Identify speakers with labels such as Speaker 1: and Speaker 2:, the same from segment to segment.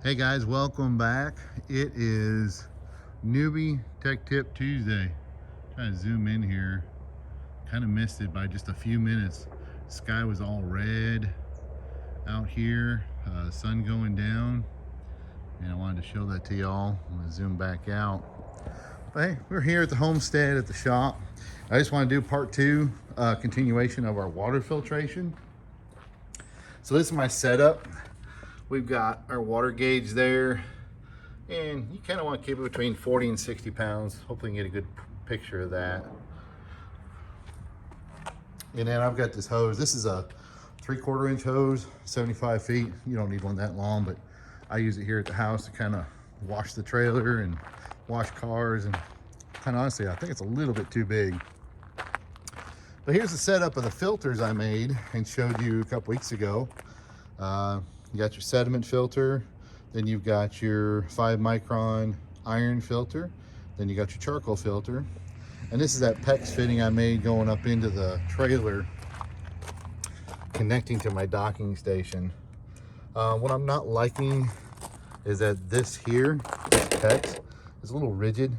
Speaker 1: Hey guys, welcome back. It is Newbie Tech Tip Tuesday. Trying to zoom in here. Kind of missed it by just a few minutes. Sky was all red out here, sun going down, and I wanted to show that to y'all. I'm gonna zoom back out. But hey, we're here at the homestead at the shop. I just want to do part two, continuation of our water filtration. So this is my setup. We've got our water gauge there, and you kind of want to keep it between 40 and 60 pounds. Hopefully you can get a good picture of that. And then I've got this hose. This is a 3/4 inch hose, 75 feet. You don't need one that long, but I use it here at the house to kind of wash the trailer and wash cars. And kind of honestly, I think it's a little bit too big. But here's the setup of the filters I made and showed you a couple weeks ago. You got your sediment filter, then you've got your 5 micron iron filter, then you got your charcoal filter. And this is that PEX fitting I made going up into the trailer, connecting to my docking station. What I'm not liking is that this here, PEX, is a little rigid.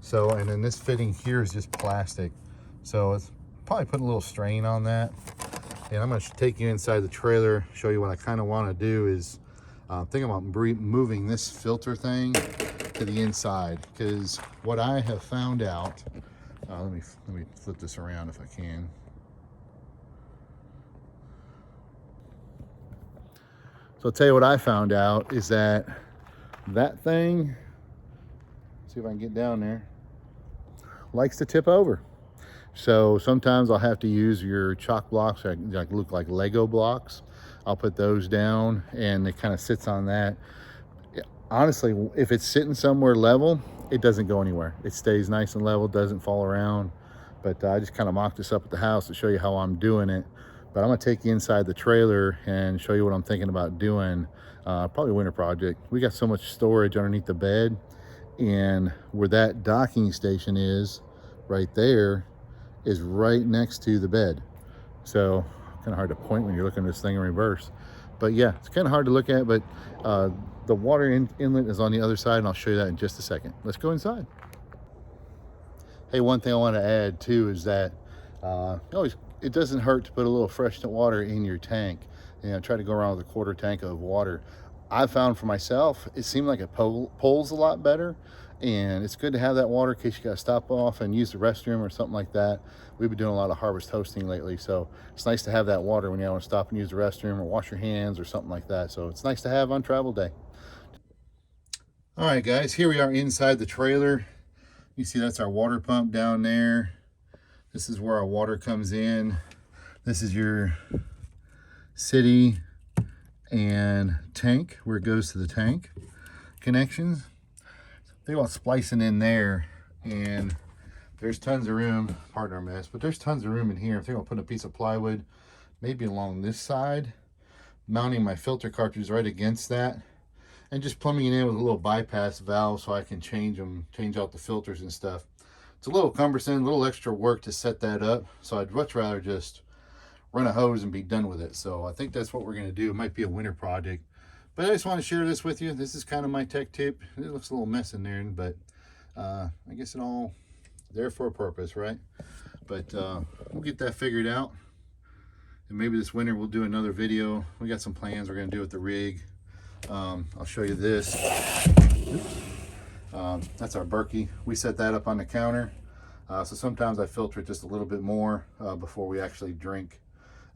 Speaker 1: So, and then this fitting here is just plastic. So it's probably putting a little strain on that. And I'm going to take you inside the trailer, show you what I kind of want to do is think about moving this filter thing to the inside, because what I have found out, let me flip this around if I can. So I'll tell you what I found out is that thing, see if I can get down there, likes to tip over. So sometimes I'll have to use your chalk blocks that look like Lego blocks. I'll put those down and it kind of sits on that. Honestly, if it's sitting somewhere level, it doesn't go anywhere. It stays nice and level, doesn't fall around. But I just kind of mocked this up at the house to show you how I'm doing it. But I'm gonna take you inside the trailer and show you what I'm thinking about doing. Probably a winter project. We got so much storage underneath the bed, and where that docking station is right there is right next to the bed. So kind of hard to point when you're looking at this thing in reverse. But yeah, it's kind of hard to look at, but the water inlet is on the other side, and I'll show you that in just a second. Let's go inside. Hey, one thing I want to add too is that it doesn't hurt to put a little fresh water in your tank. You know, try to go around with a 1/4 tank of water. I found for myself, it seemed like it pulls a lot better, and it's good to have that water in case you got to stop off and use the restroom or something like that. We've been doing a lot of harvest hosting lately, so it's nice to have that water when you want to stop and use the restroom or wash your hands or something like that. So it's nice to have on travel day. All right, guys, here we are inside the trailer. You see that's our water pump down there. This is where our water comes in. This is your city and tank, where it goes to the tank connections. Think about splicing in there, and there's tons of room. Pardon our mess, but there's tons of room in here. I think I'll put a piece of plywood maybe along this side, mounting my filter cartridge right against that, and just plumbing it in with a little bypass valve so I can change out the filters and stuff. It's a little cumbersome, a little extra work to set that up, so I'd much rather just run a hose and be done with it. So I think that's what we're going to do. It might be a winter project, but I just want to share this with you. This is kind of my tech tip. It looks a little mess in there, but I guess it all there for a purpose, right? But we'll get that figured out, and maybe this winter we'll do another video. We got some plans we're going to do with the rig. I'll show you this. That's our Berkey. We set that up on the counter, so sometimes I filter it just a little bit more before we actually drink.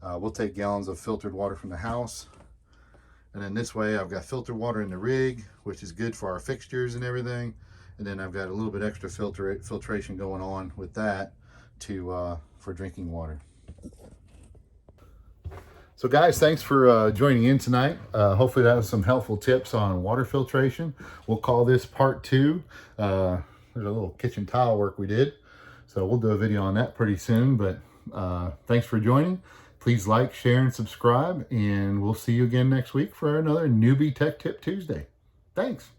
Speaker 1: We'll take gallons of filtered water from the house, and then this way I've got filtered water in the rig, which is good for our fixtures and everything, and then I've got a little bit extra filtration going on with that for drinking water. So guys, thanks for joining in tonight. Hopefully that was some helpful tips on water filtration. We'll call this part 2. There's a little kitchen tile work we did, so we'll do a video on that pretty soon. But thanks for joining. Please like, share, and subscribe, and we'll see you again next week for another Newbie Tech Tip Tuesday. Thanks.